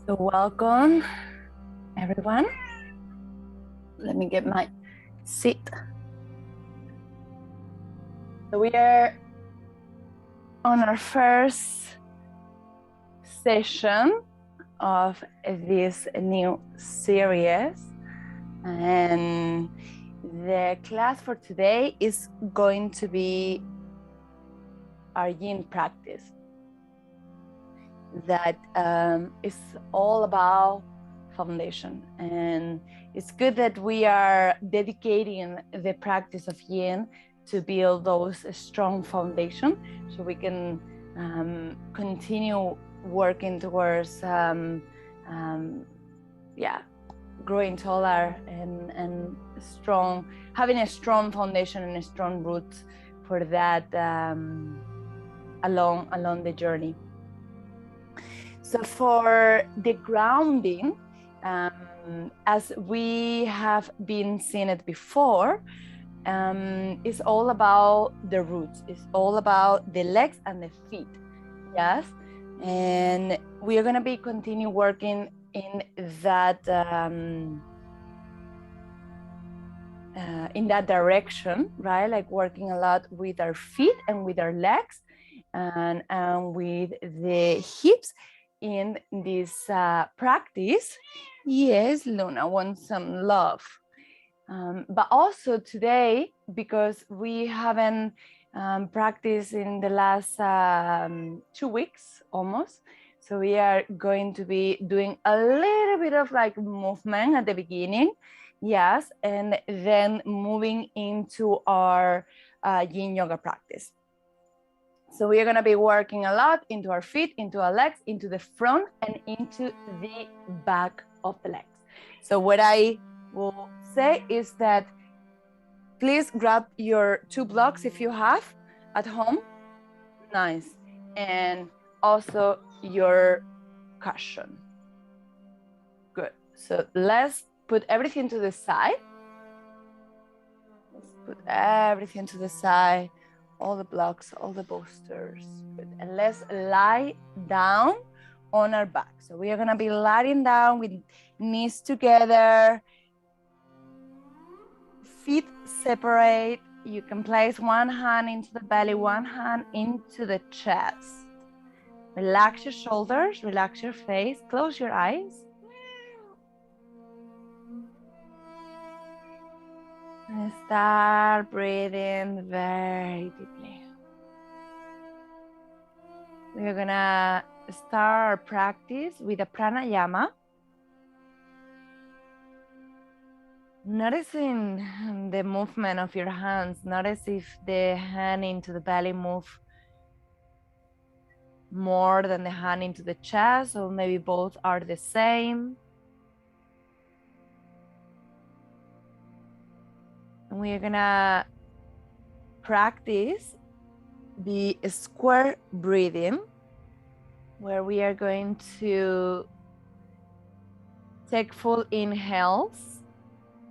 So welcome, everyone. Let me get my seat. So we are on our first session of this new series. And the class for today is going to be our Yin practice. That is all about foundation, and it's good that we are dedicating the practice of Yin to build those strong foundation so we can continue working towards growing taller and strong, having a strong foundation and a strong root for that along the journey. So for the grounding, as we have been seeing it before, it's all about the roots. It's all about the legs and the feet, yes? And we are gonna be continue working in that direction, right? Like working a lot with our feet and with our legs and with the hips in this practice. Yes, Luna wants some love. But also today, because we haven't practiced in the last 2 weeks almost, so we are going to be doing a little bit of like movement at the beginning, yes, and then moving into our Yin Yoga practice. So we are going to be working a lot into our feet, into our legs, into the front, and into the back of the legs. So what I will say is that please grab your 2 blocks if you have at home. Nice. And also your cushion. Good. So let's put everything to the side. Let's put everything to the side. All the blocks, all the bolsters. Good. And let's lie down on our back. So we are going to be lying down with knees together, feet separate. You can place one hand into the belly, one hand into the chest. Relax your shoulders, relax your face, close your eyes. And start breathing very deeply. We're gonna start our practice with a pranayama. Noticing the movement of your hands. Notice if the hand into the belly move more than the hand into the chest, or maybe both are the same. And we are gonna practice the square breathing, where we are going to take full inhales,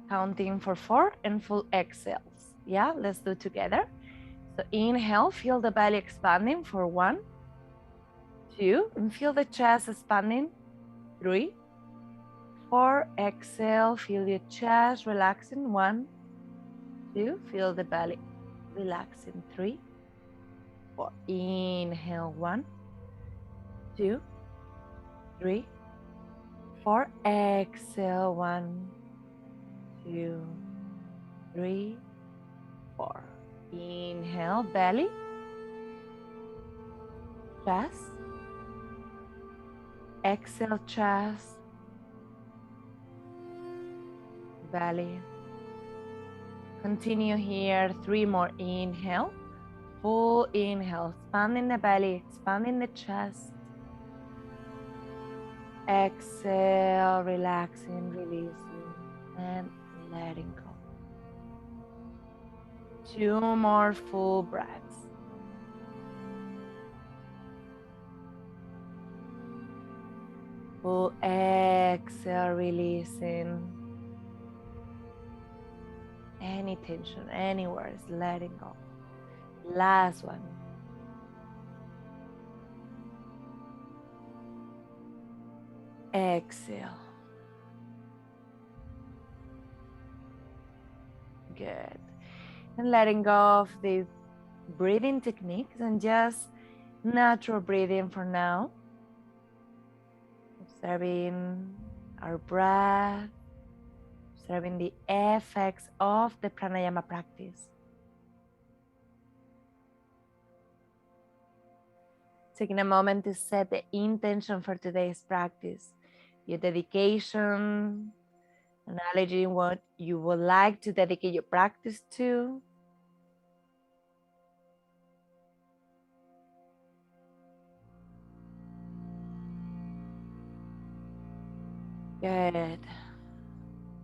counting for 4, and full exhales. Yeah, let's do it together. So inhale, feel the belly expanding for 1, 2, and feel the chest expanding, 3, 4. Exhale, feel your chest relaxing, 1, 2, feel the belly relaxing, 3, 4. Inhale, 1, 2, 3, 4. Exhale, 1, 2, 3, 4. Inhale, belly, chest. Exhale, chest, belly. Continue here, 3 more. Inhale, full inhale, expanding the belly, expanding the chest. Exhale, relaxing, releasing, and letting go. 2 more full breaths. Full exhale, releasing any tension, any worries, letting go. Last one. Exhale. Good. And letting go of the breathing techniques and just natural breathing for now. Observing our breath, observing the effects of the pranayama practice. Taking a moment to set the intention for today's practice, your dedication, acknowledging what you would like to dedicate your practice to. Good. And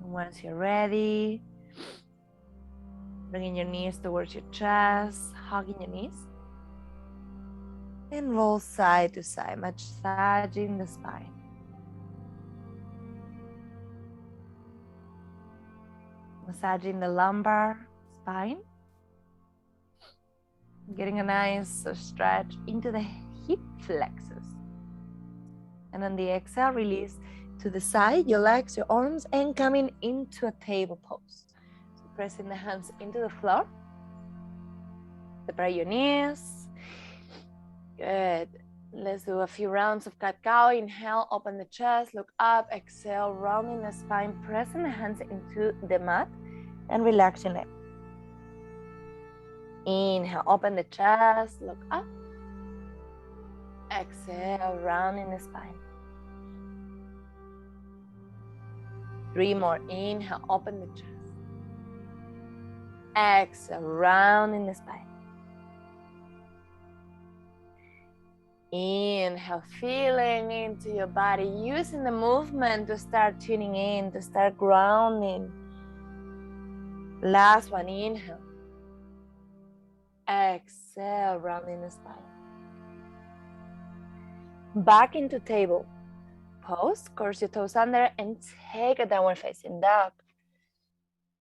once you're ready, bringing your knees towards your chest, hugging your knees. And roll side to side, massaging the spine. Massaging the lumbar spine. Getting a nice stretch into the hip flexors. And on the exhale, release to the side, your legs, your arms, and coming into a table pose. So pressing the hands into the floor. Separate your knees. Good. Let's do a few rounds of cat-cow. Inhale, open the chest, look up. Exhale, rounding the spine, pressing the hands into the mat and relaxing it. Inhale, open the chest, look up. Exhale, rounding the spine. 3 more. Inhale, open the chest. Exhale, rounding the spine. Inhale, feeling into your body, using the movement to start tuning in, to start grounding. Last one, inhale. Exhale, rounding the spine. Back into table pose, curse your toes under and take a downward facing dog.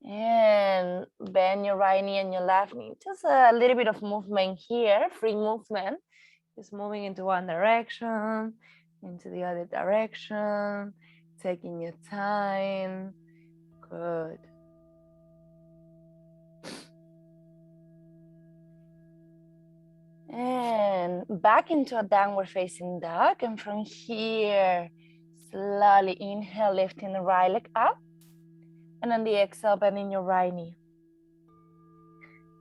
And bend your right knee and your left knee. Just a little bit of movement here, free movement. Just moving into one direction, into the other direction, taking your time. Good. And back into a downward facing dog. And from here, slowly inhale, lifting the right leg up. And on the exhale, bending your right knee.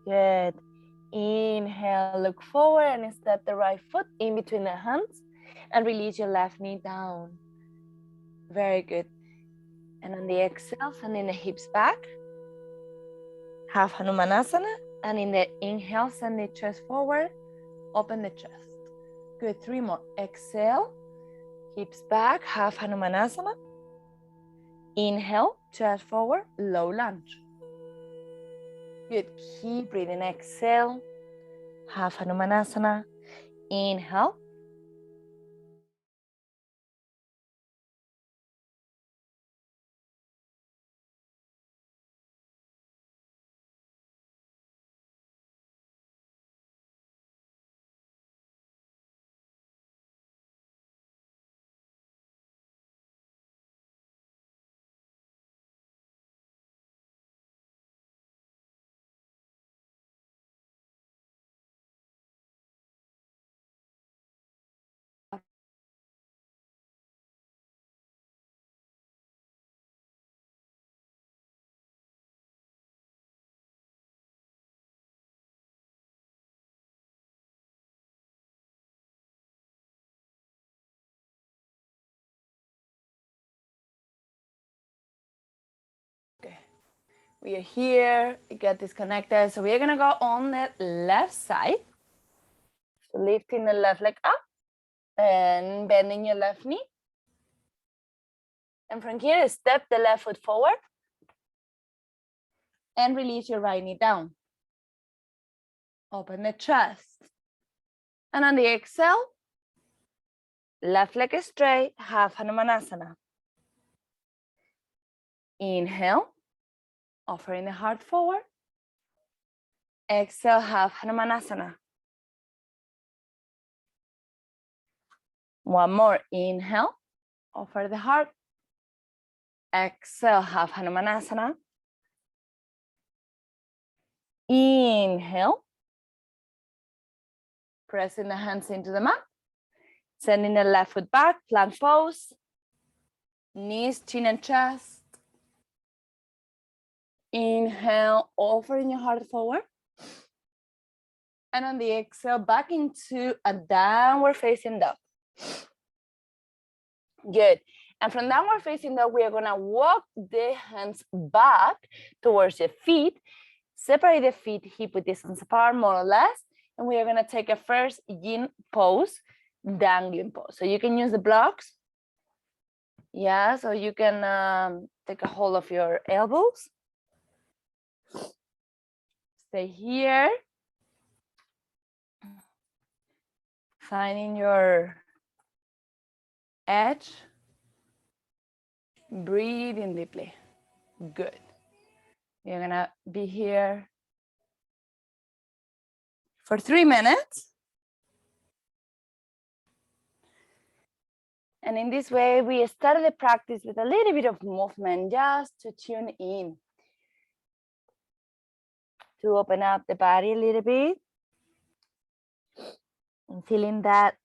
Good. Inhale, look forward and step the right foot in between the hands and release your left knee down. Very good. And on the exhale, sending the hips back. Half Hanumanasana. And in the inhale, send the chest forward. Open the chest. Good. 3 more. Exhale, hips back, half Hanumanasana. Inhale, chest forward, low lunge. Good. Keep breathing. Exhale, half Hanumanasana. Inhale. Okay. We are here. We get disconnected. So we are going to go on the left side. So lifting the left leg up and bending your left knee. And from here, step the left foot forward and release your right knee down. Open the chest. And on the exhale, left leg is straight, half Hanumanasana. Inhale, offering the heart forward. Exhale, half Hanumanasana. One more. Inhale, over the heart. Exhale, half Hanumanasana. Inhale. Pressing the hands into the mat. Sending the left foot back, plank pose. Knees, chin and chest. Inhale, offering your heart forward. And on the exhale, back into a downward facing dog. Good. And from downward facing dog, we are going to walk the hands back towards the feet. Separate the feet hip width distance apart, more or less. And we are going to take a first yin pose, dangling pose. So you can use the blocks. Yeah, so you can take a hold of your elbows. Stay here. Finding your edge. Breathing deeply. Good. You're gonna be here for 3 minutes. And in this way, we started the practice with a little bit of movement just to tune in, to open up the body a little bit and feeling that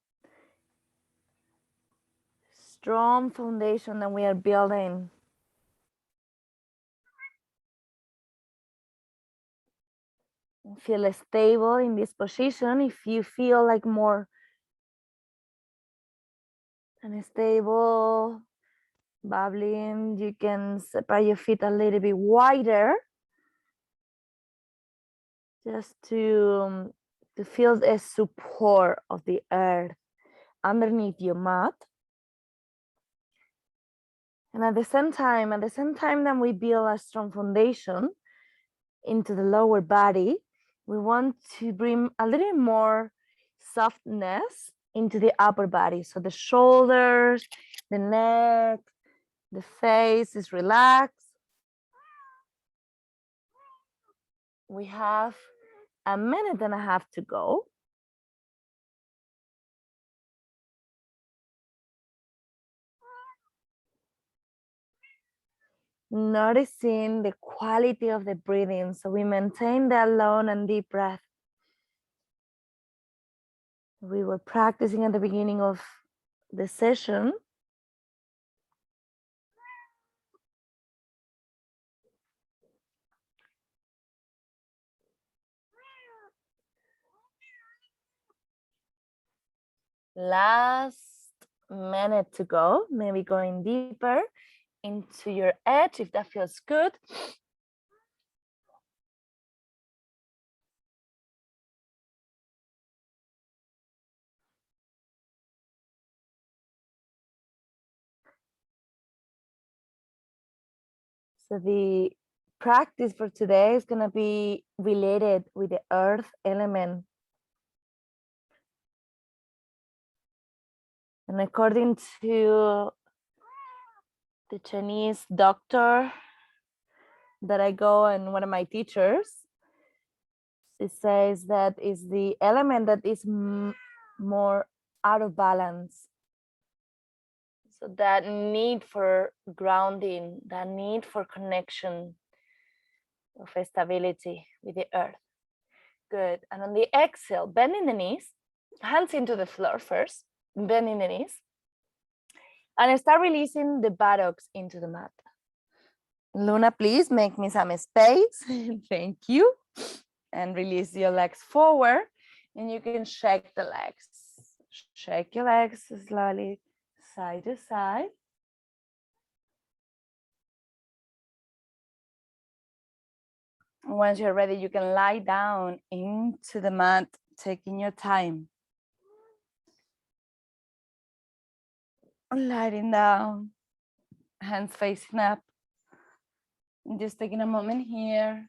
strong foundation that we are building. Feel stable in this position. If you feel like more unstable, bubbling, you can separate your feet a little bit wider just to feel the support of the earth underneath your mat. And at the same time that we build a strong foundation into the lower body, we want to bring a little more softness into the upper body. So the shoulders, the neck, the face is relaxed. We have a minute and a half to go. Noticing the quality of the breathing. So we maintain that long and deep breath. We were practicing at the beginning of the session. Last minute to go, maybe going deeper into your edge if that feels good. So the practice for today is going to be related with the earth element. And according to the Chinese doctor that I go and one of my teachers, it says that is the element that is more out of balance. So that need for grounding, that need for connection, of stability with the earth. Good. And on the exhale, bending the knees, hands into the floor first, bending the knees, and start releasing the buttocks into the mat. Luna, please make me some space. Thank you. And release your legs forward, and you can shake the legs. Shake your legs slowly, side to side. Once you're ready, you can lie down into the mat, taking your time. Lying down, hands facing up. Just taking a moment here,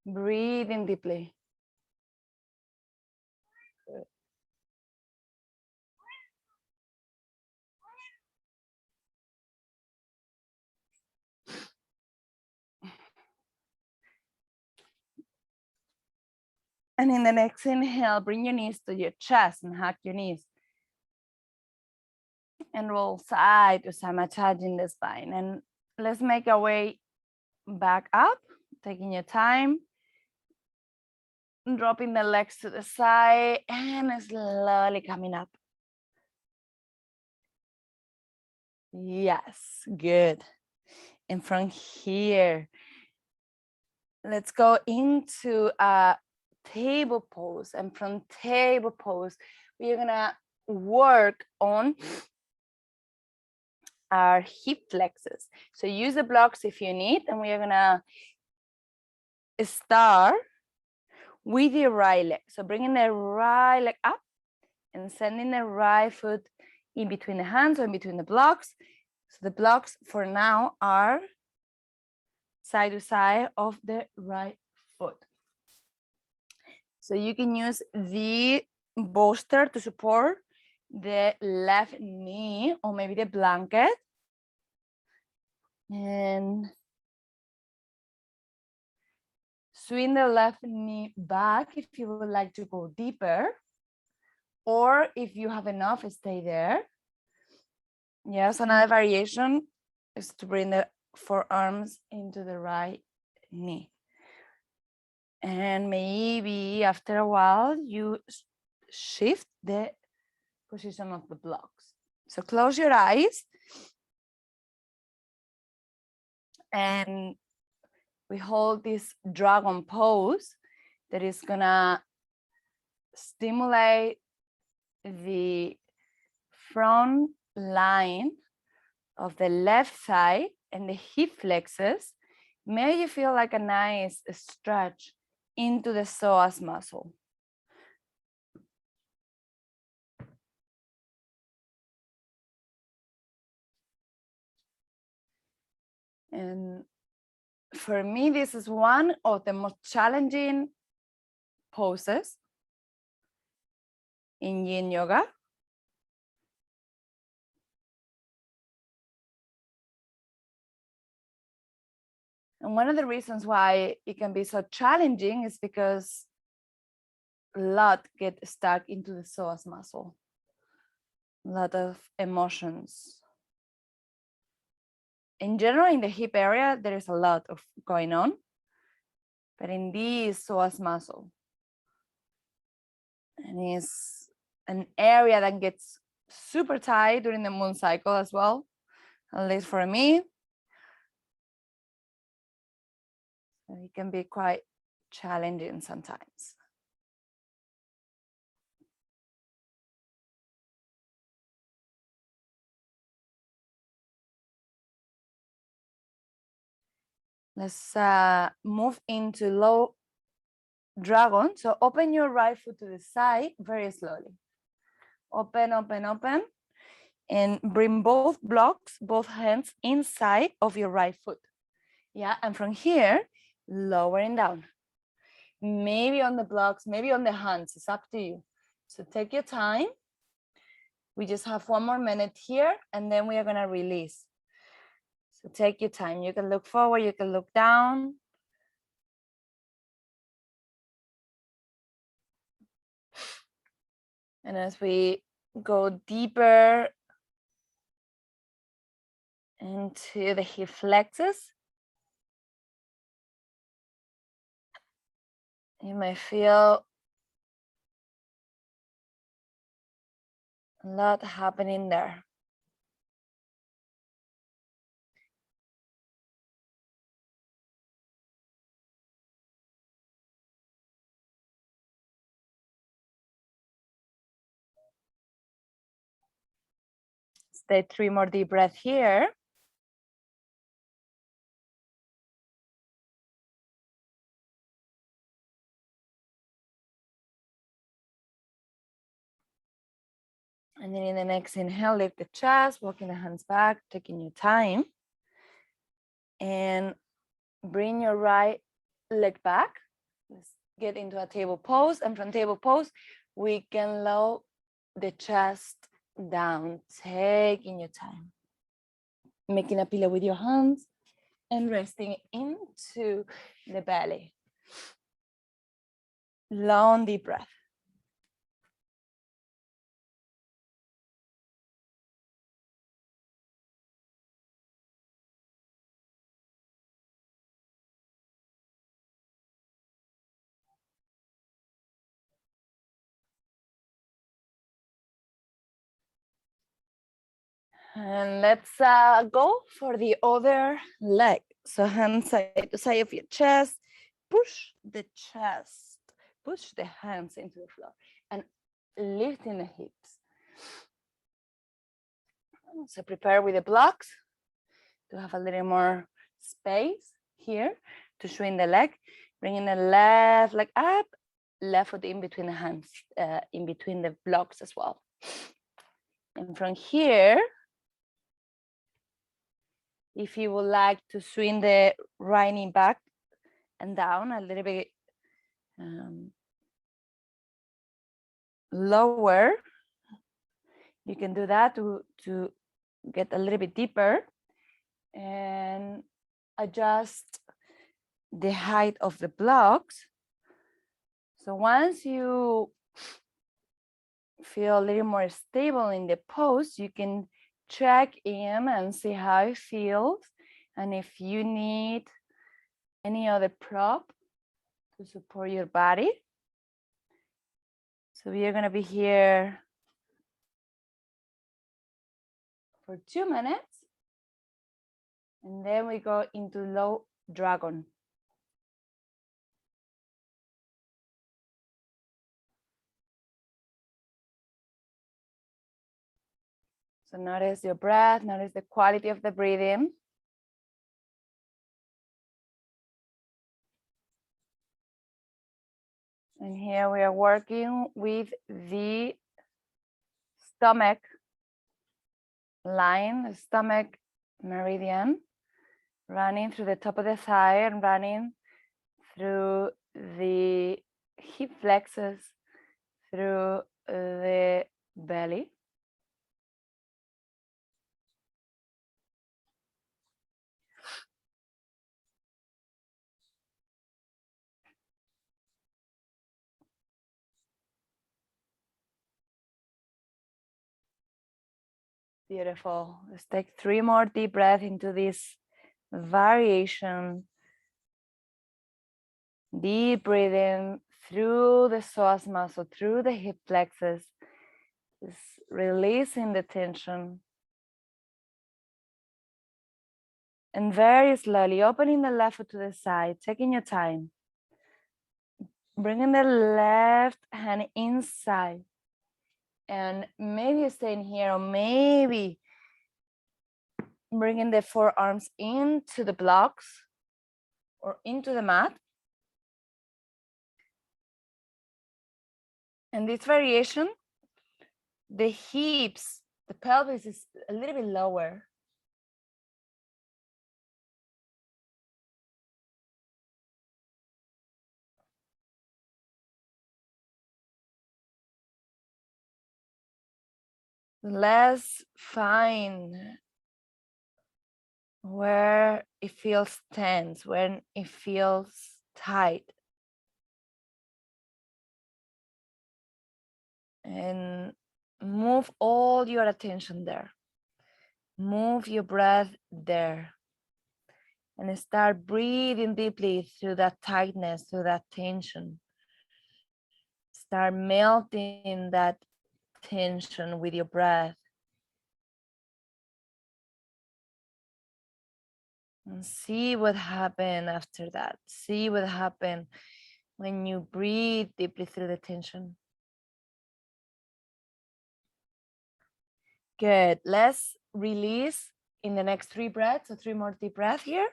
breathing deeply. And in the next inhale, bring your knees to your chest and hug your knees. And roll side to side, massaging the spine. And let's make our way back up, taking your time, dropping the legs to the side and slowly coming up. Yes, good. And from here, let's go into a table pose. And from table pose, we're gonna work on our hip flexors. So use the blocks if you need, and we are gonna start with your right leg. So bringing the right leg up and sending the right foot in between the hands or in between the blocks. So the blocks for now are side to side of the right foot. So you can use the bolster to support the left knee or maybe the blanket. And swing the left knee back if you would like to go deeper. Or if you have enough, stay there. Yes, another variation is to bring the forearms into the right knee. And maybe after a while, you shift the position of the blocks. So close your eyes. And we hold this dragon pose that is gonna stimulate the front line of the left side and the hip flexors. Maybe you feel like a nice stretch into the psoas muscle. And for me, this is one of the most challenging poses in Yin Yoga. And one of the reasons why it can be so challenging is because a lot get stuck into the psoas muscle. A lot of emotions. In general, in the hip area, there is a lot of going on. But in this psoas muscle, and it's an area that gets super tight during the moon cycle as well, at least for me. So it can be quite challenging sometimes. Let's move into low dragon. So open your right foot to the side very slowly. Open, open, open. And bring both blocks, both hands inside of your right foot. Yeah, and from here, lowering down. Maybe on the blocks, maybe on the hands, it's up to you. So take your time. We just have one more minute here, and then we are gonna release. So take your time. You can look forward, you can look down. And as we go deeper into the hip flexors, you may feel a lot happening there. Stay 3 more deep breaths here. And then in the next inhale, lift the chest, walking the hands back, taking your time. And bring your right leg back. Let's get into a table pose. And from table pose, we can lower the chest down, taking your time. Making a pillow with your hands and resting into the belly. Long deep breath. And let's go for the other leg. So hands side to side of your chest. Push the chest. Push the hands into the floor. And lifting the hips. So prepare with the blocks to have a little more space here to swing the leg. Bringing the left leg up. Left foot in between the hands, in between the blocks as well. And from here, if you would like to swing the right knee back and down a little bit lower, you can do that to get a little bit deeper and adjust the height of the blocks. So once you feel a little more stable in the pose, you can check in and see how it feels. And if you need any other prop to support your body. So we are going to be here for 2 minutes. And then we go into low dragon. So notice your breath, notice the quality of the breathing. And here we are working with the stomach line, the stomach meridian, running through the top of the thigh and running through the hip flexors, through the belly. Beautiful. Let's take 3 more deep breaths into this variation. Deep breathing through the psoas muscle, through the hip flexors, just releasing the tension. And very slowly opening the left foot to the side, taking your time. Bringing the left hand inside. And maybe staying here, or maybe bringing the forearms into the blocks or into the mat. And this variation, the hips, the pelvis is a little bit lower. Let's find where it feels tense, when it feels tight. And move all your attention there. Move your breath there. And start breathing deeply through that tightness, through that tension. Start melting that tension with your breath. And see what happened after that. See what happened when you breathe deeply through the tension. Good. Let's release in the next 3 breaths. So 3 more deep breaths here.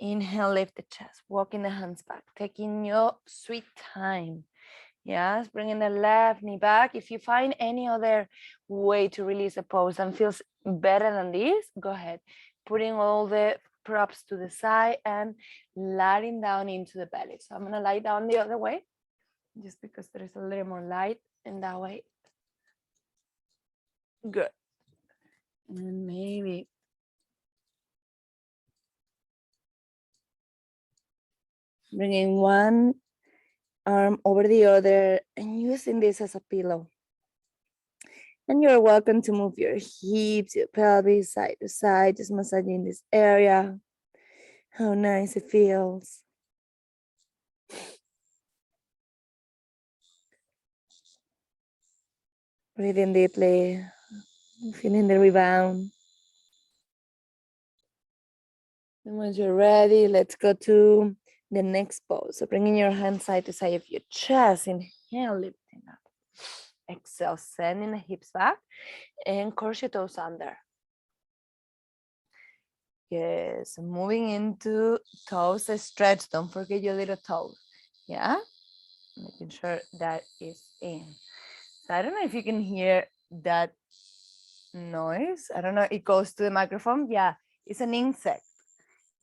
Inhale, lift the chest, walking the hands back, taking your sweet time. Yes, bringing the left knee back. If you find any other way to release a pose and feels better than this, go ahead. Putting all the props to the side and lying down into the belly. So I'm gonna lie down the other way, just because there is a little more light in that way. Good. And maybe bringing one arm over the other and using this as a pillow. And you're welcome to move your hips, your pelvis side to side, just massaging this area. How nice it feels. Breathing deeply, feeling the rebound. And once you're ready, let's go to the next pose. So bringing your hands side to side of your chest. Inhale, lifting up. Exhale, sending the hips back and curl your toes under. Yes, moving into toes stretch. Don't forget your little toes. Yeah, making sure that is in. So I don't know if you can hear that noise. I don't know, it goes to the microphone. Yeah, it's an insect.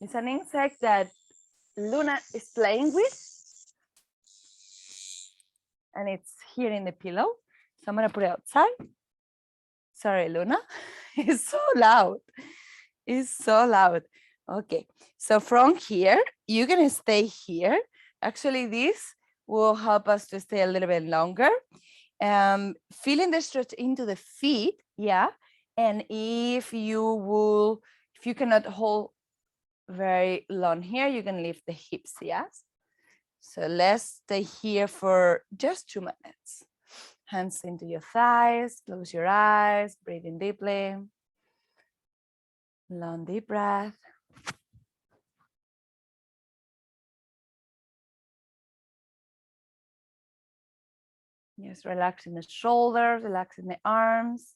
It's an insect that Luna is playing with. And it's here in the pillow. So I'm gonna put it outside. Sorry, Luna. It's so loud. It's so loud. Okay, so from here, you're gonna stay here. Actually, this will help us to stay a little bit longer. Feeling the stretch into the feet, yeah. And if you cannot hold very long here, you can lift the hips, yes. So let's stay here for just 2 minutes. Hands into your thighs, close your eyes, breathing deeply. Long deep breath. Just relaxing the shoulders, relaxing the arms.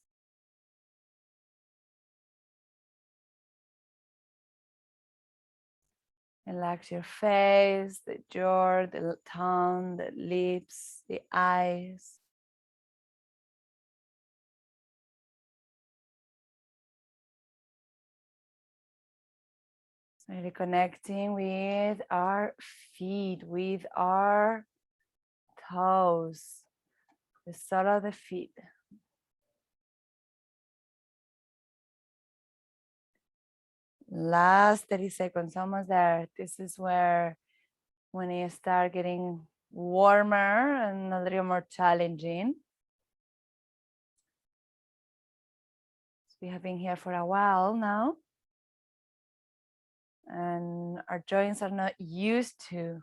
Relax your face, the jaw, the tongue, the lips, the eyes. So reconnecting with our feet, with our toes, the sole of the feet. Last 30 seconds, almost there. This is where when you start getting warmer and a little more challenging. We have been here for a while now, and our joints are not used to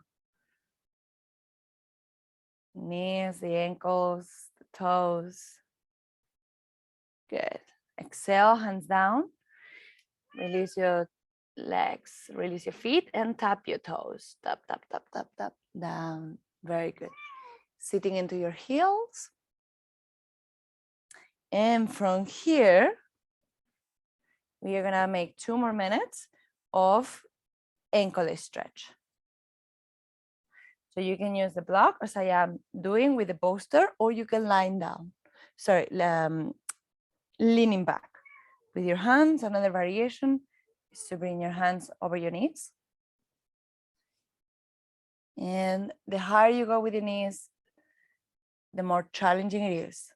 knees, the ankles, the toes. Good. Exhale, hands down. Release your legs, release your feet, and tap your toes. Tap, tap, tap, tap, tap, down. Very good. Sitting into your heels. And from here, we are gonna make 2 more minutes of ankle stretch. So you can use the block as I am doing with the bolster, or you can lie down. Sorry, leaning back with your hands. Another variation is to bring your hands over your knees. And the higher you go with the knees, the more challenging it is.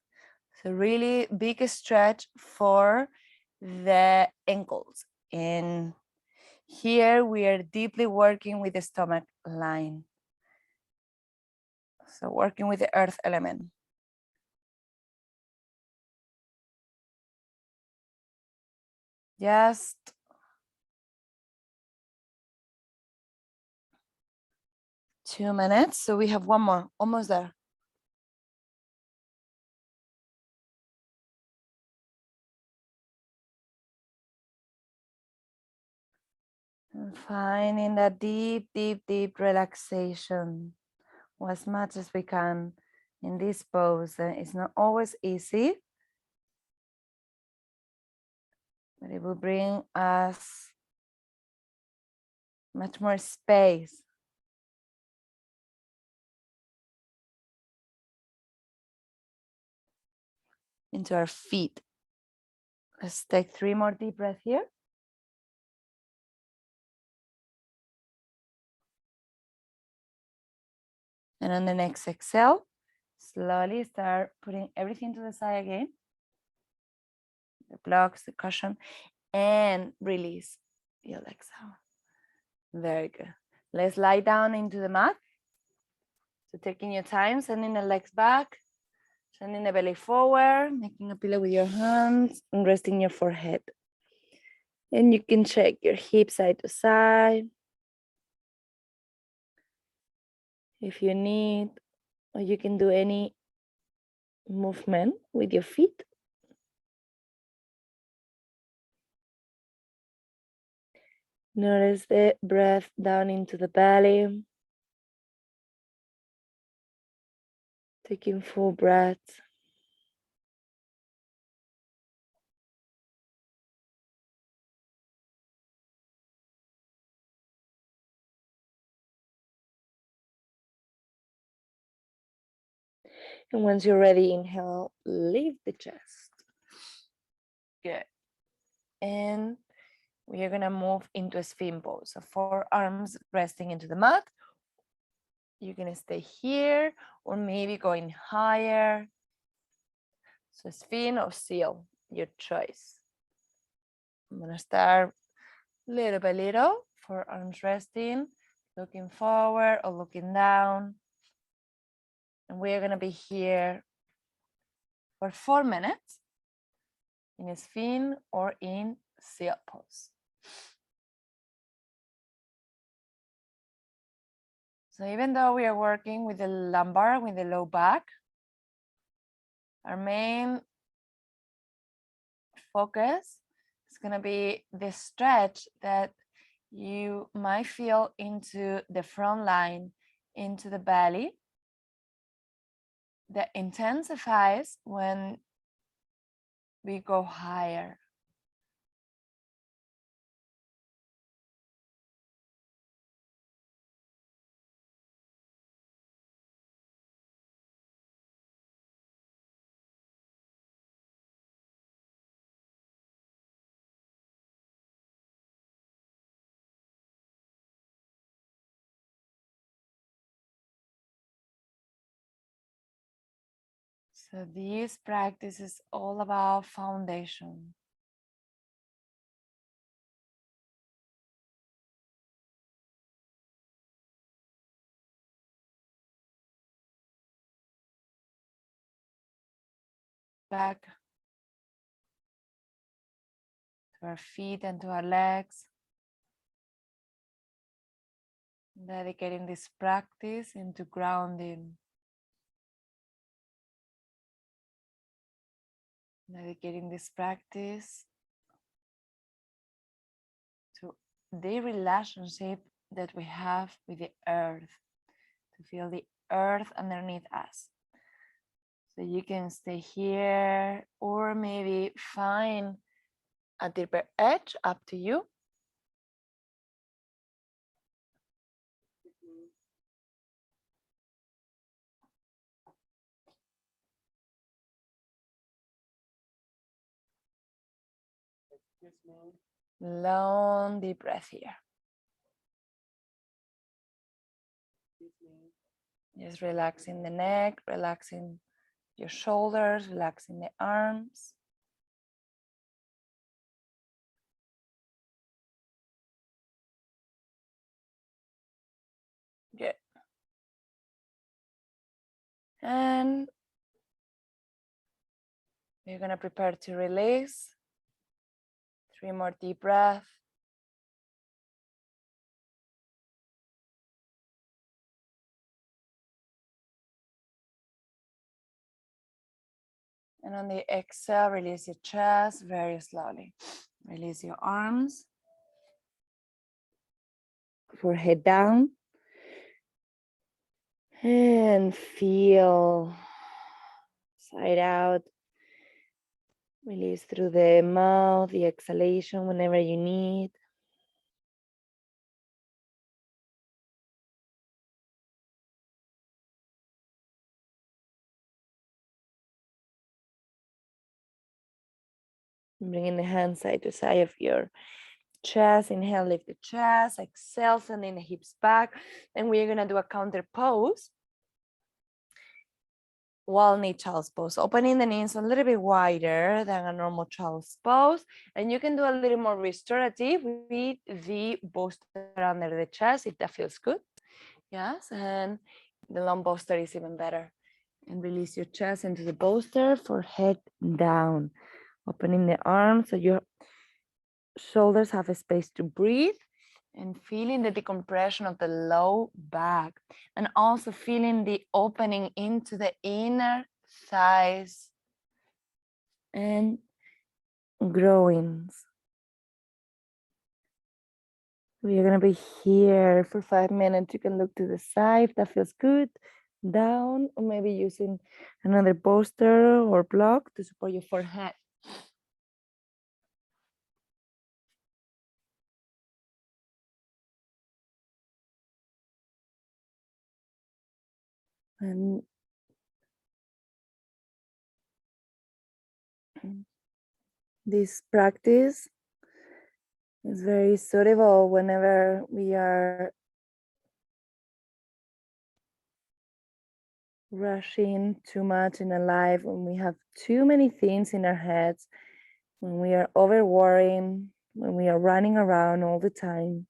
So really big stretch for the ankles. And here we are deeply working with the stomach line. So working with the earth element. Just 2 minutes. So we have one more, almost there. And finding that deep, deep, deep relaxation as much as we can in this pose. It's not always easy, but it will bring us much more space. Into our feet. Let's take 3 more deep breaths here. And on the next exhale, slowly start putting everything to the side again. The blocks, the cushion, and release your legs out. Very good. Let's lie down into the mat. So taking your time, sending the legs back, sending the belly forward, making a pillow with your hands, and resting your forehead. And you can shake your hips side to side. If you need, or you can do any movement with your feet. Notice the breath down into the belly. Taking full breaths. And once you're ready, inhale, lift the chest. Good. And we are gonna move into a spin pose. So forearms resting into the mat. You're gonna stay here or maybe going higher. So spin or seal, your choice. I'm gonna start little by little, forearms resting, looking forward or looking down. And we're gonna be here for 4 minutes in a spin or in seal pose. So even though we are working with the lumbar, with the low back, our main focus is gonna be the stretch that you might feel into the front line, into the belly, that intensifies when we go higher. So this practice is all about foundation. Back to our feet and to our legs. Dedicating this practice into grounding. Dedicating this practice to the relationship that we have with the earth, to feel the earth underneath us. So you can stay here or maybe find a deeper edge, up to you. Long deep breath here. Just relaxing the neck, relaxing your shoulders, relaxing the arms. Good. And we're gonna prepare to release. 3 more deep breaths. And on the exhale, release your chest very slowly. Release your arms. Forehead down. And feel side out. Release through the mouth, the exhalation whenever you need. Bringing the hands side to side of your chest. Inhale, lift the chest. Exhale, sending the hips back. And we're gonna do a counter pose. Wall knee child's pose, opening the knees a little bit wider than a normal child's pose. And you can do a little more restorative with the bolster under the chest if that feels good. Yes, and the long bolster is even better. And release your chest into the bolster, forehead down. Opening the arms so your shoulders have a space to breathe. And feeling the decompression of the low back, and also feeling the opening into the inner thighs and groins. We are going to be here for 5 minutes. You can look to the side if that feels good, down, or maybe using another bolster or block to support your forehead. And this practice is very suitable whenever we are rushing too much in our life, when we have too many things in our heads, when we are over worrying, when we are running around all the time,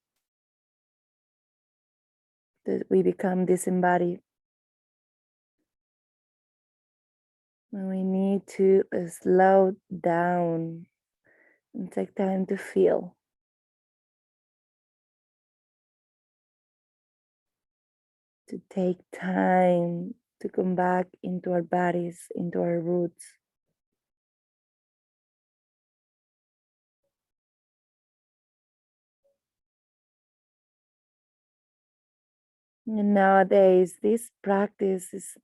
that we become disembodied. When we need to slow down and take time to feel. To take time to come back into our bodies, into our roots. And nowadays, this practice is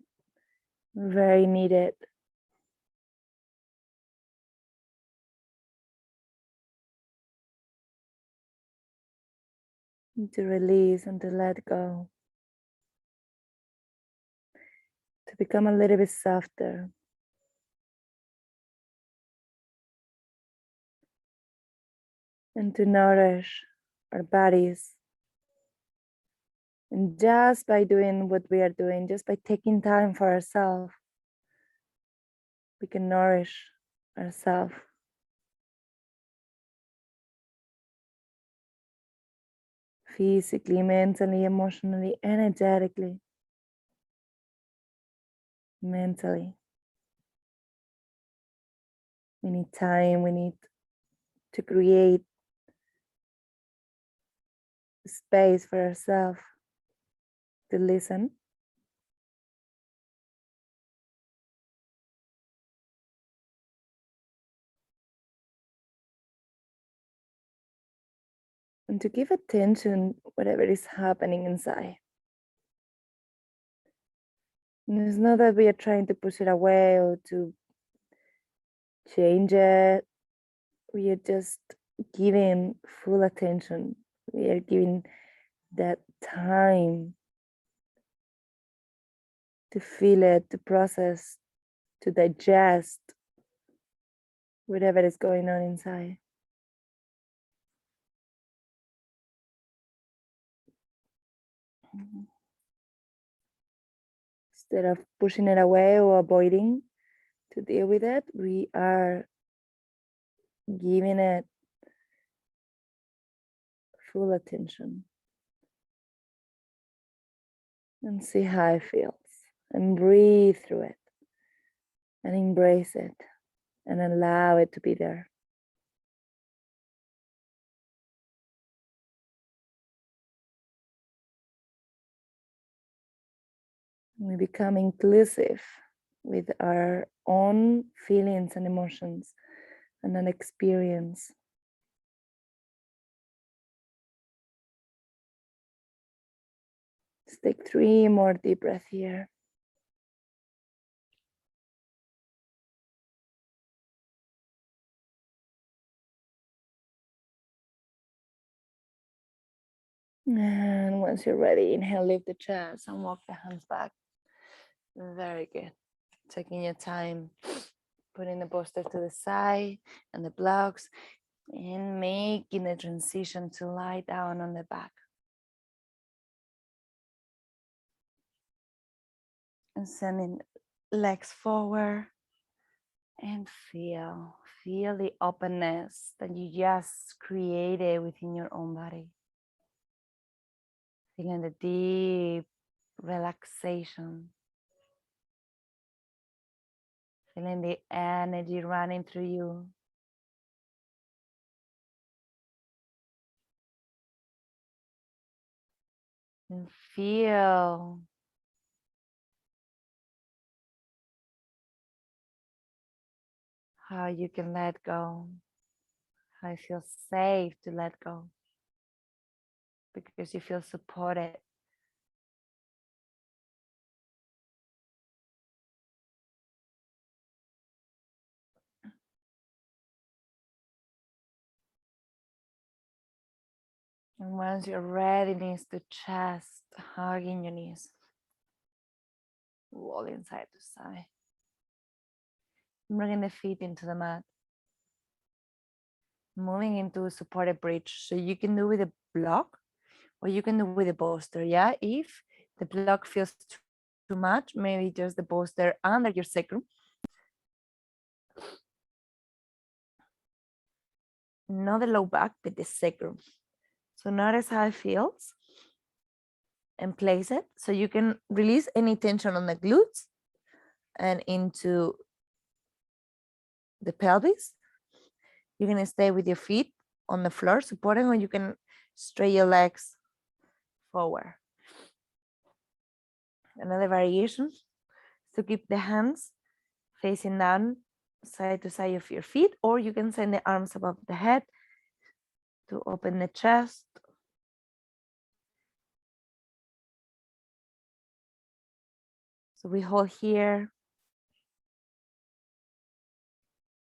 very needed. To release and to let go. To become a little bit softer. And to nourish our bodies. And just by doing what we are doing, just by taking time for ourselves, we can nourish ourselves. Physically, mentally, emotionally, energetically, mentally. We need time, we need to create space for ourselves to listen. And to give attention whatever is happening inside. And it's not that we are trying to push it away or to change it. We are just giving full attention. We are giving that time to feel it, to process, to digest whatever is going on inside. Instead of pushing it away or avoiding to deal with it, we are giving it full attention. And see how it feels. And breathe through it. And embrace it. And allow it to be there. We become inclusive with our own feelings and emotions and an experience. Let's take 3 more deep breaths here. And once you're ready, inhale, lift the chest and walk the hands back. Very good. Taking your time, putting the bolster to the side and the blocks, and making the transition to lie down on the back. And sending legs forward and feel the openness that you just created within your own body. Feeling the deep relaxation. Feeling the energy running through you. And feel how you can let go, how it feels safe to let go because you feel supported. And once you're ready, knees to chest, hugging your knees, rolling side to side. Bringing the feet into the mat. Moving into a supported bridge. So you can do with a block or you can do with a bolster. Yeah, if the block feels too much, maybe just the bolster under your sacrum. Not the low back, but the sacrum. So notice how it feels and place it. So you can release any tension on the glutes and into the pelvis. You can stay with your feet on the floor supporting, or you can straight your legs forward. Another variation is to keep the hands facing down side to side of your feet, or you can send the arms above the head to open the chest. So we hold here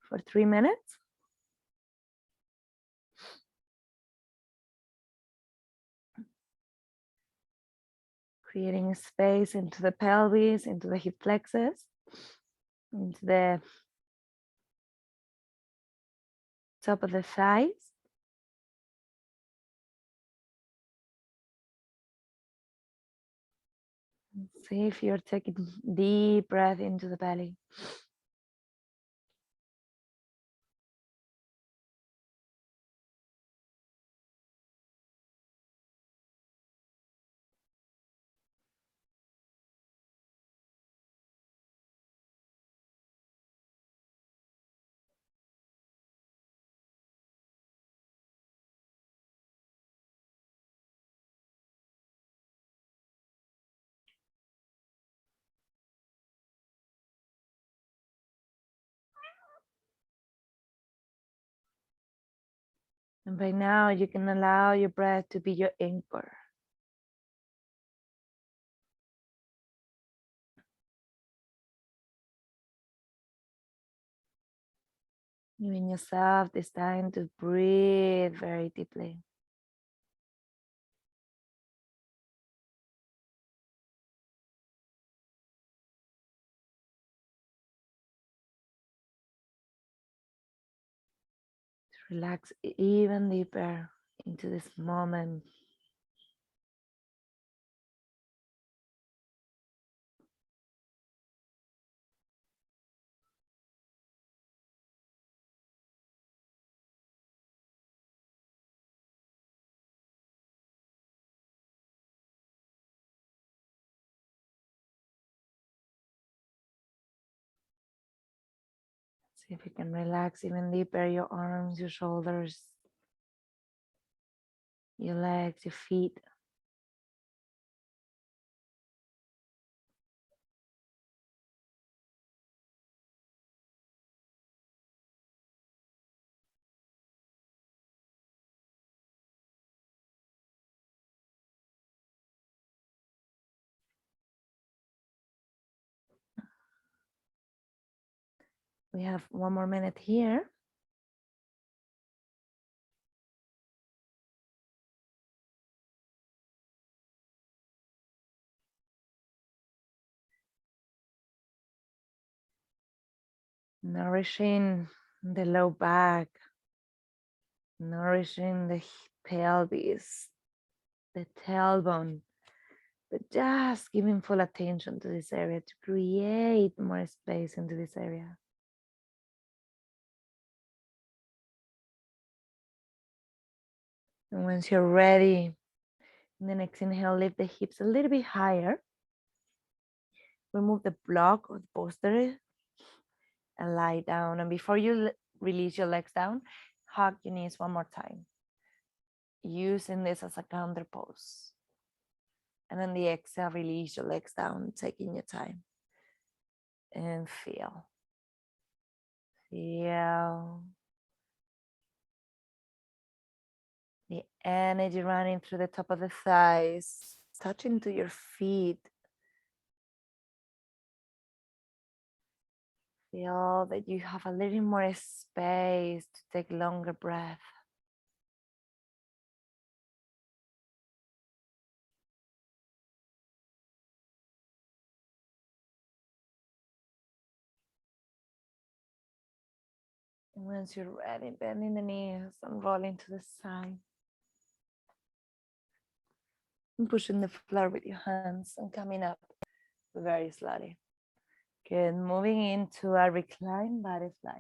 for 3 minutes. Creating space into the pelvis, into the hip flexors, into the top of the thighs. See if you're taking deep breath into the belly. And by now, you can allow your breath to be your anchor. Giving yourself this time to breathe very deeply. To relax even deeper into this moment. See if you can relax even deeper your arms, your shoulders, your legs, your feet. We have 1 more minute here. Nourishing the low back, nourishing the pelvis, the tailbone, but just giving full attention to this area to create more space into this area. And once you're ready, in the next inhale, lift the hips a little bit higher. Remove the block or the bolster and lie down. And before you release your legs down, hug your knees one more time, using this as a counter pose. And on the exhale, release your legs down, taking your time. And feel. Feel the energy running through the top of the thighs, touching to your feet. Feel that you have a little more space to take longer breath. And once you're ready, bending the knees and rolling to the side. And pushing the floor with your hands and coming up very slowly. Good. Moving into a reclined butterfly.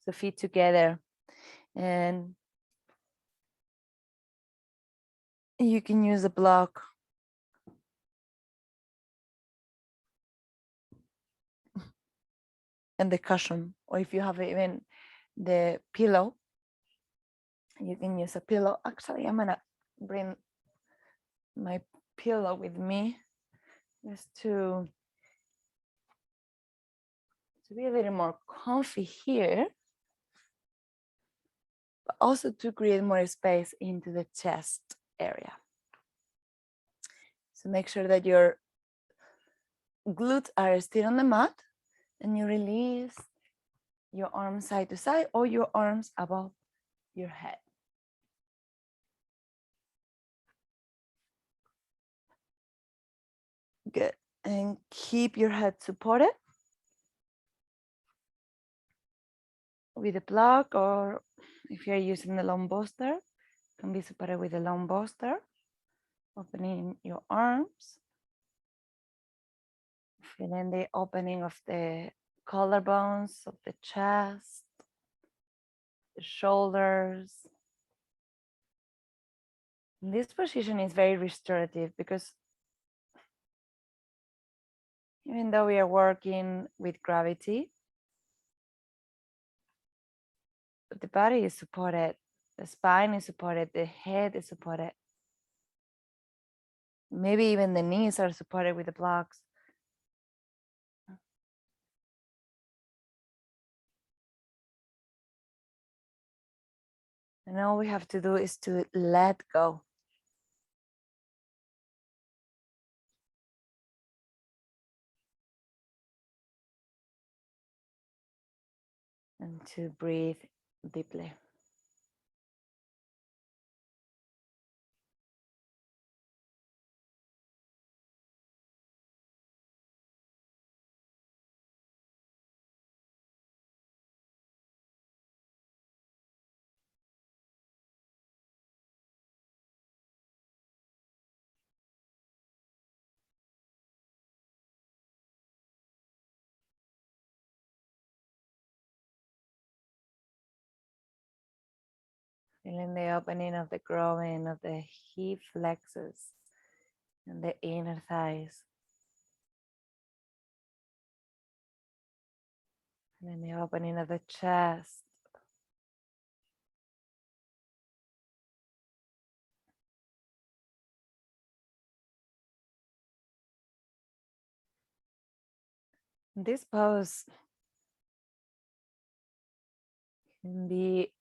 So feet together. And you can use a block and the cushion, or if you have even the pillow, you can use a pillow. Actually, I'm gonna bring my pillow with me just to be a little more comfy here, but also to create more space into the chest area. So make sure that your glutes are still on the mat and you release your arms side to side or your arms above your head. Good. And keep your head supported with a block, or if you're using the long bolster, can be supported with a long bolster. Opening your arms, feeling the opening of the collarbones, of the chest, the shoulders. This position is very restorative because even though we are working with gravity, the body is supported, the spine is supported, the head is supported. Maybe even the knees are supported with the blocks. And all we have to do is to let go. And to breathe deeply. Feeling the opening of the groin of the hip flexors and the inner thighs. Feeling the opening of the chest. This pose can be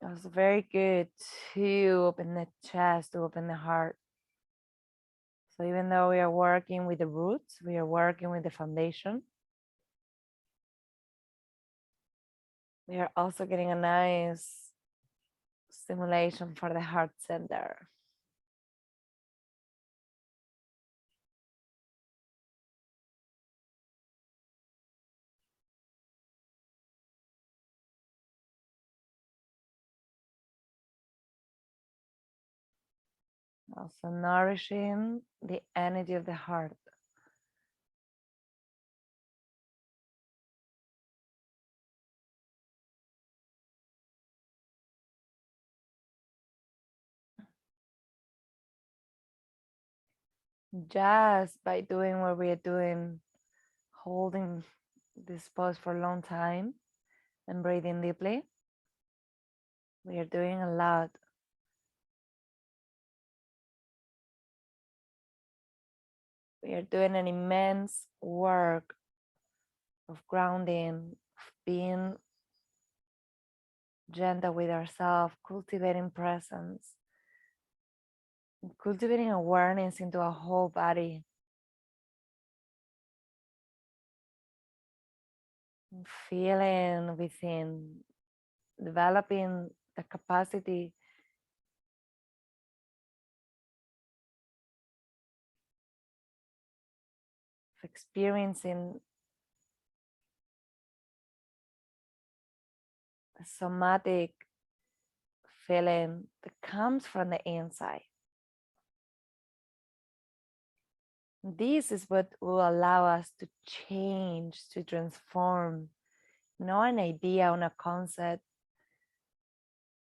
also very good to open the chest, to open the heart. So even though we are working with the roots, we are working with the foundation. We are also getting a nice stimulation for the heart center. Also nourishing the energy of the heart. Just by doing what we are doing, holding this pose for a long time and breathing deeply, we are doing a lot We are doing an immense work of grounding, of being gentle with ourselves, cultivating presence, cultivating awareness into our whole body. Feeling within, developing the capacity of experiencing a somatic feeling that comes from the inside. This is what will allow us to change, to transform, not an idea or a concept,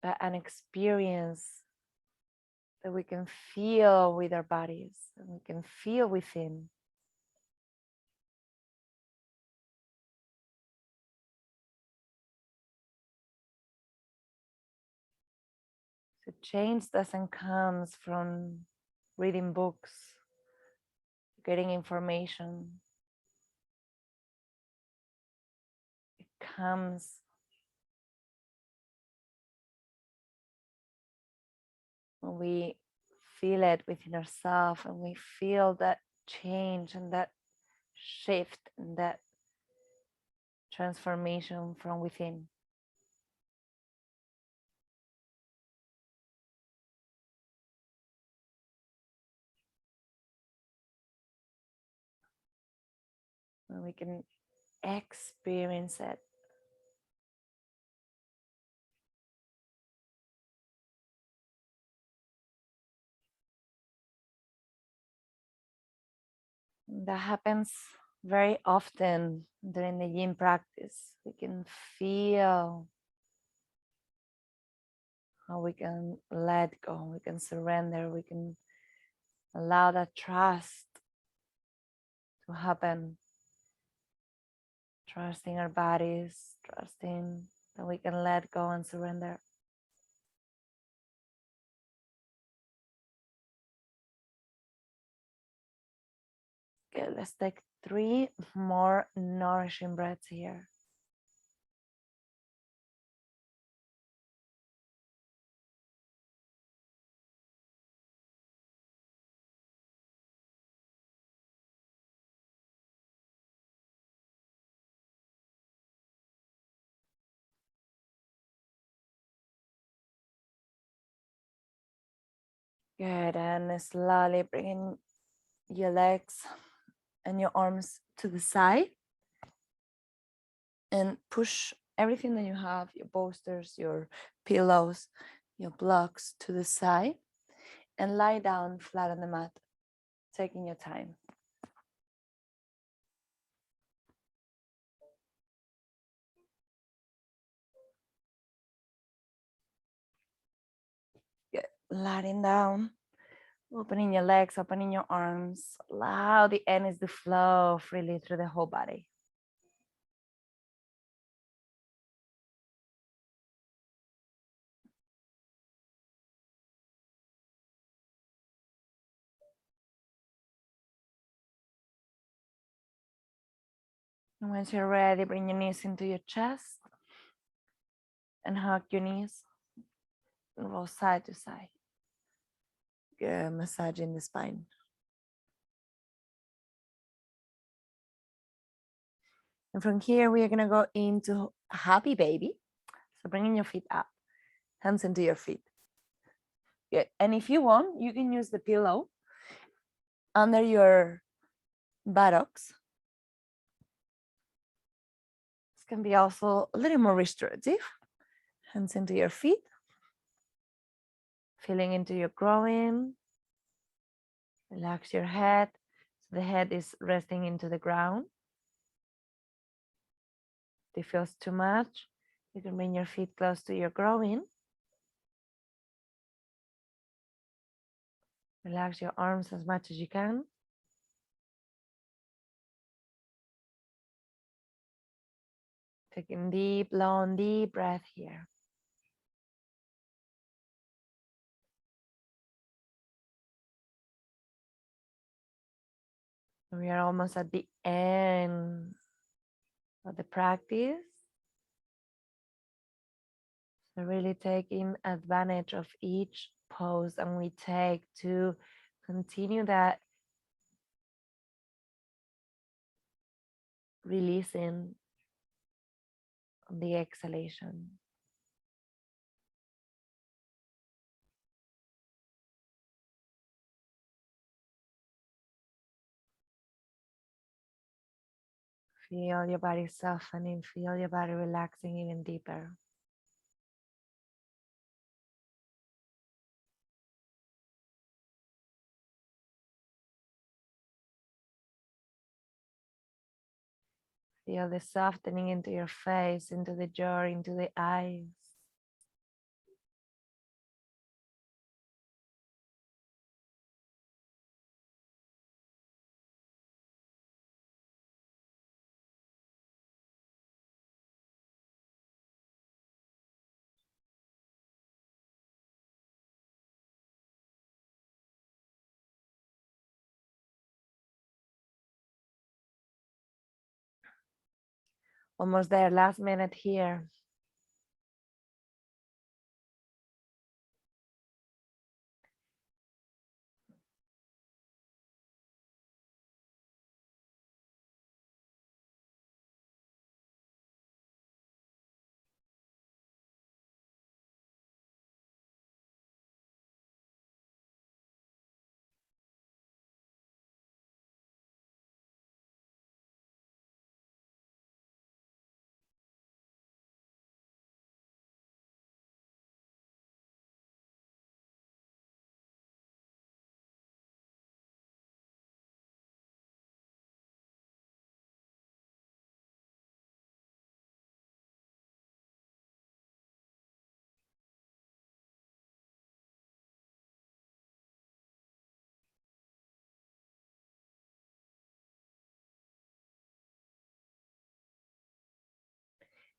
but an experience that we can feel with our bodies and we can feel within. So change doesn't come from reading books, getting information. It comes when we feel it within ourselves and we feel that change and that shift and that transformation from within. When we can experience it. That happens very often during the yin practice. We can feel how we can let go, we can surrender, we can allow that trust to happen. Trusting our bodies, trusting that we can let go and surrender. Okay, let's take 3 more nourishing breaths here. Good, and slowly bringing your legs and your arms to the side and push everything that you have, your bolsters, your pillows, your blocks to the side and lie down flat on the mat, taking your time. Good. Lying down, opening your legs, opening your arms, allow the energy to flow freely through the whole body. And once you're ready, bring your knees into your chest and hug your knees and roll side to side. Good, massaging the spine. And from here, we are going to go into happy baby. So bringing your feet up, hands into your feet. Good. And if you want, you can use the pillow under your buttocks. This can be also a little more restorative. Hands into your feet. Feeling into your groin. Relax your head. So the head is resting into the ground. If it feels too much, you can bring your feet close to your groin. Relax your arms as much as you can. Taking deep, long, deep breath here. We are almost at the end of the practice. So really taking advantage of each pose and we take to continue that releasing on the exhalation. Feel your body softening, feel your body relaxing even deeper. Feel the softening into your face, into the jaw, into the eyes. Almost there, last minute here.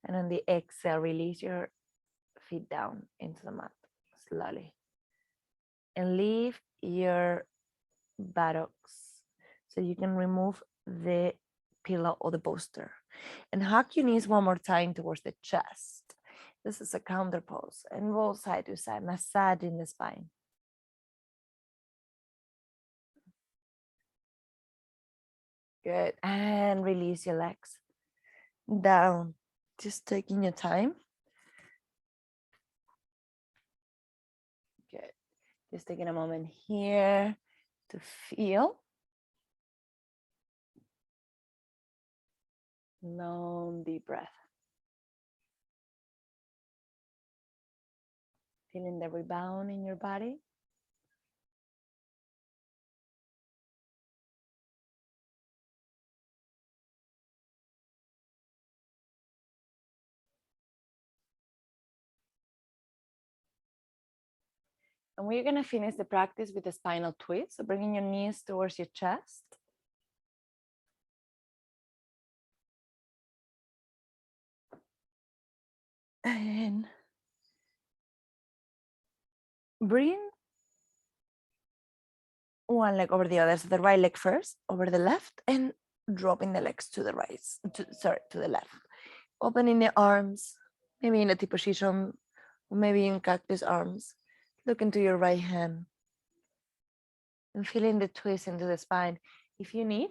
And on the exhale, release your feet down into the mat slowly. And leave your buttocks so you can remove the pillow or the bolster. And hug your knees one more time towards the chest. This is a counter pose and roll side to side, massaging the spine. Good. And release your legs down. Just taking your time. Good. Just taking a moment here to feel. Long, deep breath. Feeling the rebound in your body. And we're going to finish the practice with a spinal twist. So bringing your knees towards your chest. And bring one leg over the other. So the right leg first, over the left, and dropping the legs to the right, to the left. Opening the arms, maybe in a T position, or maybe in cactus arms. Look into your right hand. And feeling the twist into the spine. If you need,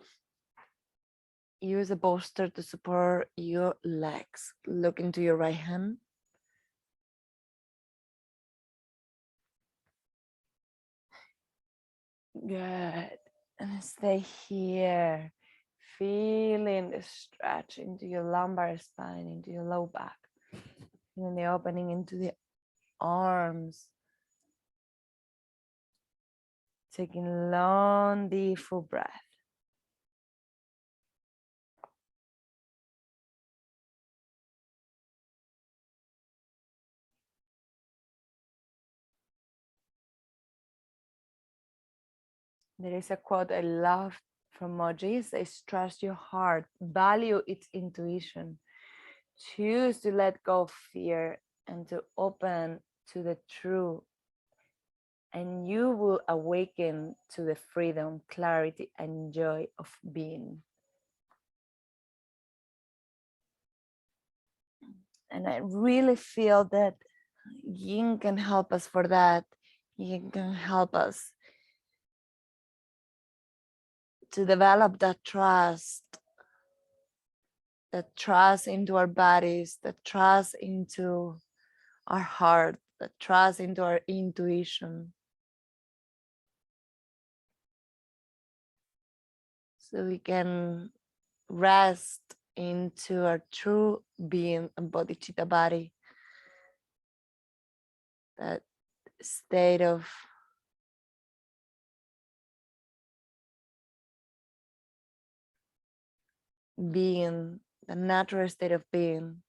use a bolster to support your legs. Look into your right hand. Good. And stay here. Feeling the stretch into your lumbar spine, into your low back. And then the opening into the arms. Taking long, deep, full breath. There is a quote I love from Moji. It says, trust your heart, value its intuition, choose to let go of fear and to open to the true and you will awaken to the freedom, clarity, and joy of being. And I really feel that Yin can help us for that. Yin can help us to develop that trust into our bodies, that trust into our heart, that trust into our intuition. So we can rest into our true being and bodhicitta body, that state of being, the natural state of being.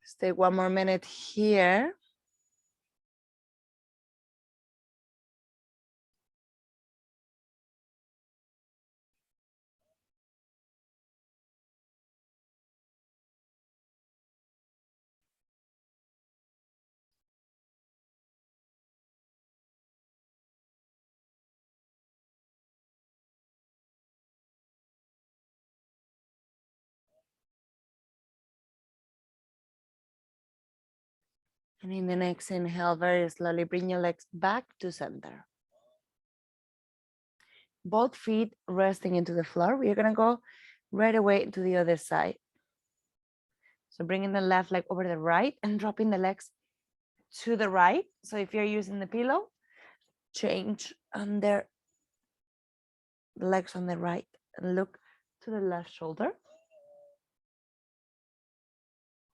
Let's take one more minute here. And in the next inhale, very slowly bring your legs back to center. Both feet resting into the floor. We are going to go right away to the other side. So bringing the left leg over the right and dropping the legs to the right. So if you're using the pillow, change under the legs on the right and look to the left shoulder.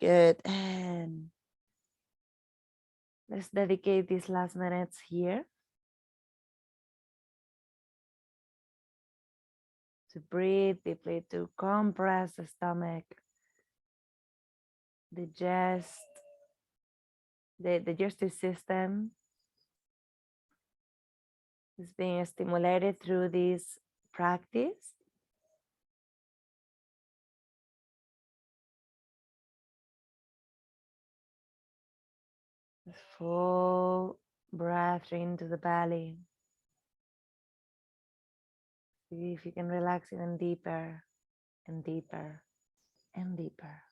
Good. And let's dedicate these last minutes here to breathe deeply, to compress the stomach, digest, the digestive system is being stimulated through this practice. Full breath into the belly. See if you can relax even deeper and deeper and deeper.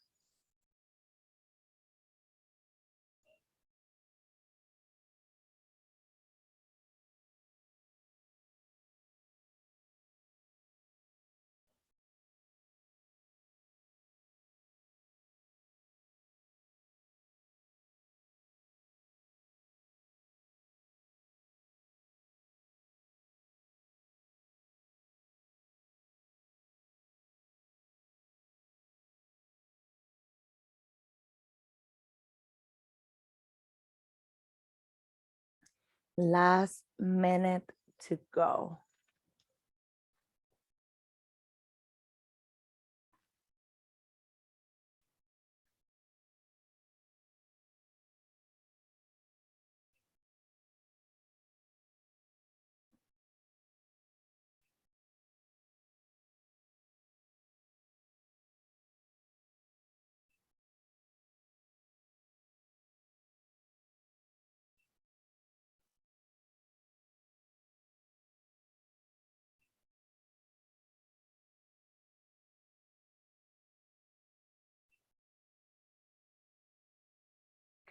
Last minute to go.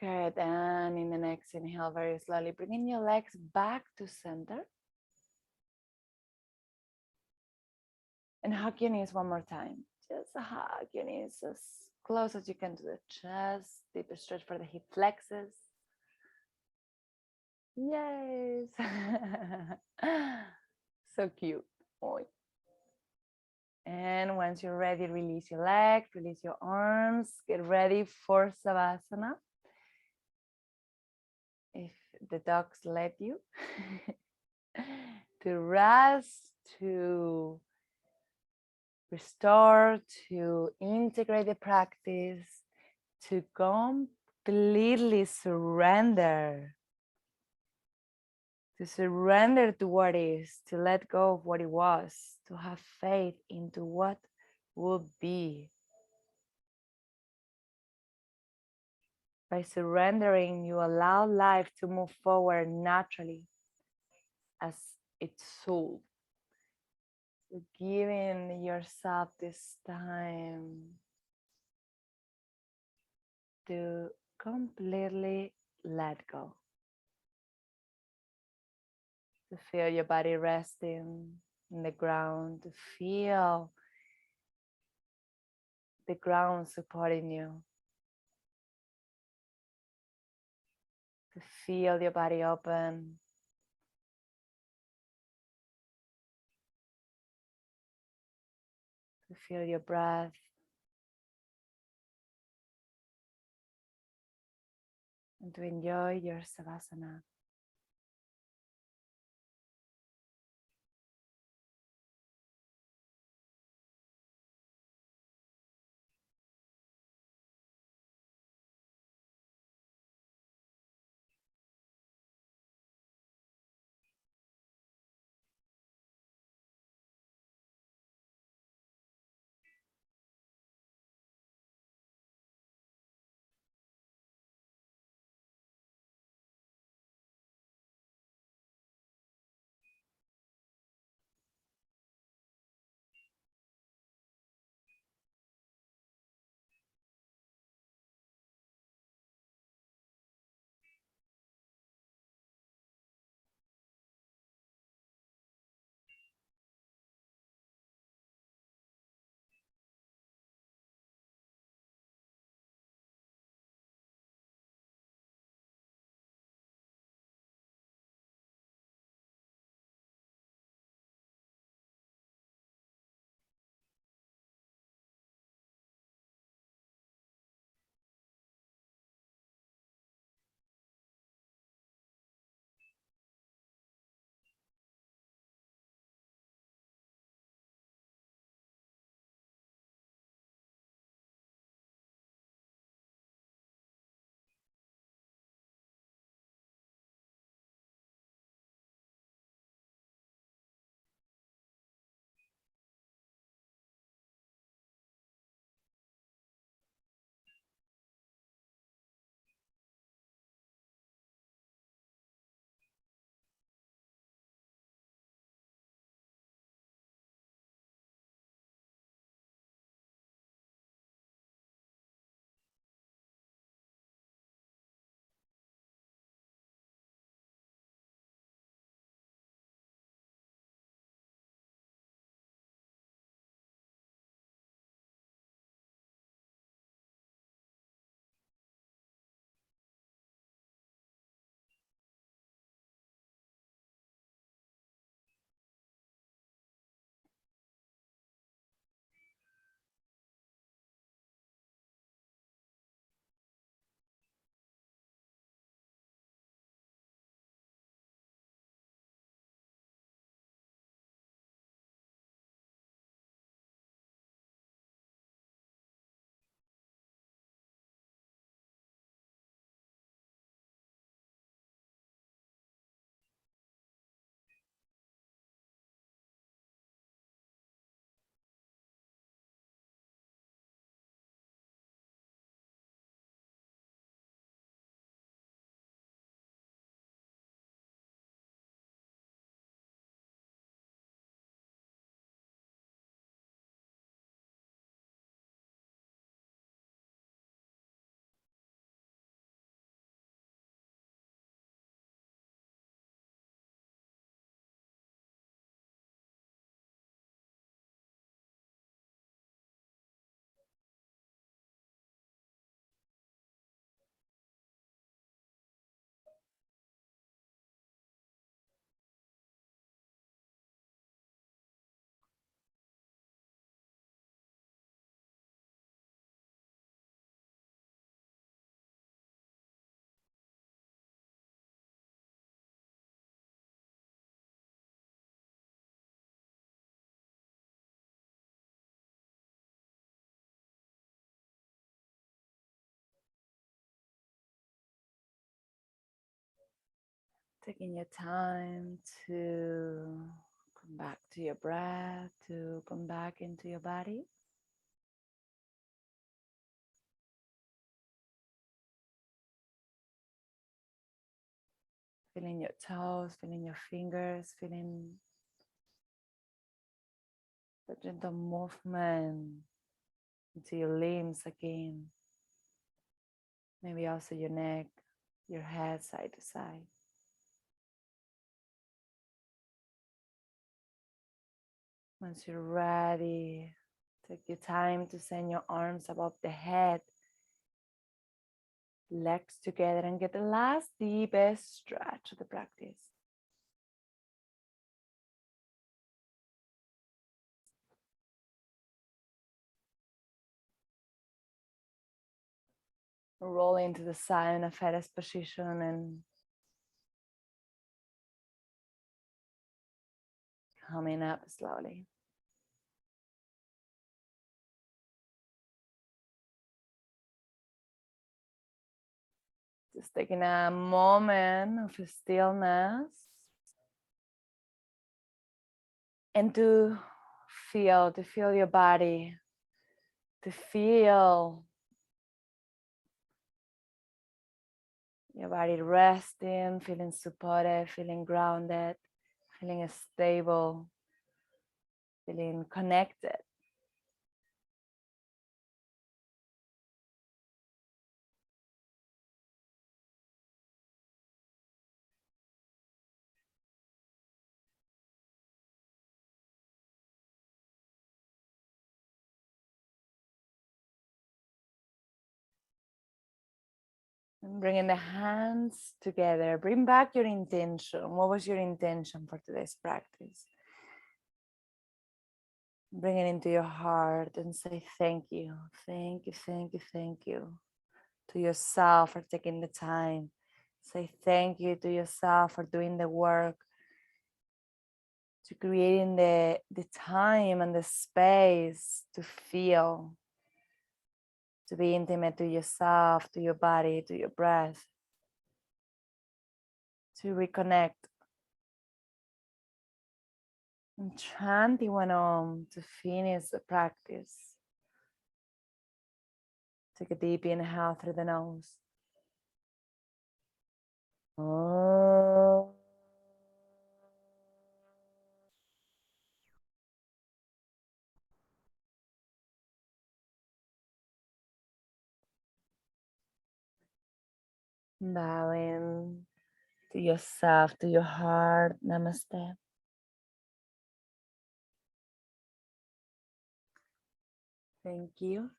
Good. And in the next inhale, very slowly, bringing your legs back to center. And hug your knees one more time. Just hug your knees as close as you can to the chest. Deep stretch for the hip flexors. Yes. So cute. Oy. And once you're ready, release your legs, release your arms. Get ready for Savasana. If the dogs let you. To rest, to restore, to integrate the practice, to completely surrender to surrender to what is, to let go of what it was, to have faith into what will be. By surrendering, you allow life to move forward naturally as it should. So giving yourself this time to completely let go. To feel your body resting in the ground, to feel the ground supporting you, to feel your body open, to feel your breath, and to enjoy your savasana. Taking your time to come back to your breath, to come back into your body. Feeling your toes, feeling your fingers, feeling the gentle movement into your limbs again. Maybe also your neck, your head side to side. Once you're ready, take your time to send your arms above the head, legs together, and get the last deepest stretch of the practice. Roll into the side in a fetus position and coming up slowly. Just taking a moment of stillness and to feel your body, to feel your body resting, feeling supported, feeling grounded, feeling stable, feeling connected. And bringing the hands together, bring back your intention. What was your intention for today's practice? Bring it into your heart and say thank you, thank you, thank you, thank you to yourself for taking the time. Say thank you to yourself for doing the work, to creating the time and the space to feel, to be intimate to yourself, to your body, to your breath, to reconnect. And chanting one Om to finish the practice. Take a deep inhale through the nose. Om. Bowing to yourself, to your heart. Namaste. Thank you.